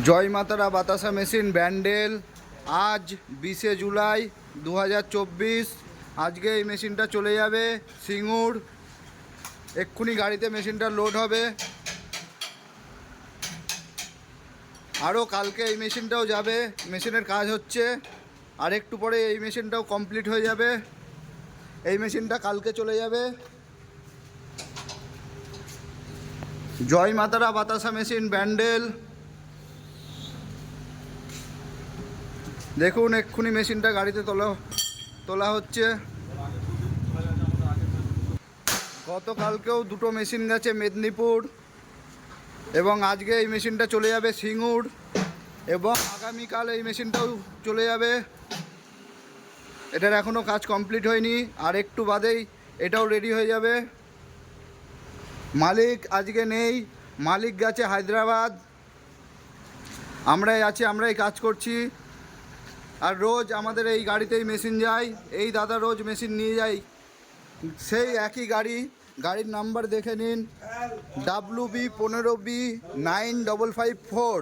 জয় মাতারা বাতাসা মেশিন ব্যান্ডেল। আজ 20শে জুলাই 2024। আজকে এই মেশিনটা চলে যাবে সিঙ্গুর। এক্ষুনি গাড়িতে মেশিনটা লোড হবে। আরও কালকে এই মেশিনটাও যাবে, মেশিনের কাজ হচ্ছে। আর একটু পরে এই মেশিনটাও কমপ্লিট হয়ে যাবে। এই মেশিনটা কালকে চলে যাবে। জয় মাতারা বাতাসা মেশিন ব্যান্ডেল। দেখুন এক্ষুনি মেশিনটা গাড়িতে তোলা হচ্ছে। গতকালকেও দুটো মেশিন গেছে মেদিনীপুর, এবং আজকে এই মেশিনটা চলে যাবে সিঙ্গুর, এবং আগামীকাল এই মেশিনটাও চলে যাবে। এটার এখনও কাজ কমপ্লিট হয়নি, আর একটু বাদেই এটাও রেডি হয়ে যাবে। মালিক আজকে নেই, মালিক গেছে হায়দ্রাবাদ। আমরাই আছি, আমরাই কাজ করছি। আর রোজ আমাদের এই গাড়িতেই মেশিন যায়। এই দাদা রোজ মেশিন নিয়ে যায়, সেই একই গাড়ি। গাড়ির নাম্বার দেখে নিন, WB15B9554।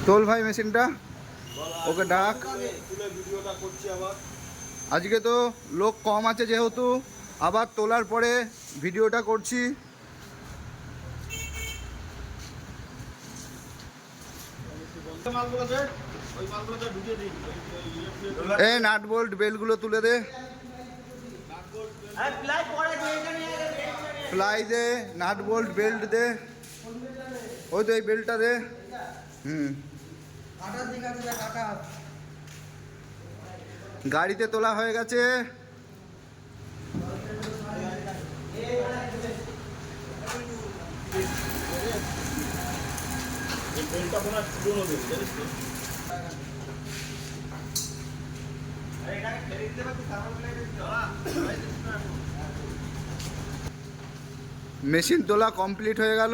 তোল ভাই মেশিনটা, ওকে ডাক। আজকে তো লোক কম আছে যেহেতু, আবার তোলার পরে ভিডিওটা করছি। এই নাট বোল্ট বেলগুলো তুলে দে, প্লাই দে, নাট বোল্ট বেল্ট দে। ওই তো এই বেল্টটা দে। গাড়িতে তোলা হয়ে গেছে। মেশিন তোলা কমপ্লিট হয়ে গেল।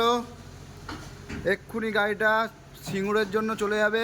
এক্ষুনি গাড়িটা সিঙ্গুরের জন্য চলে যাবে।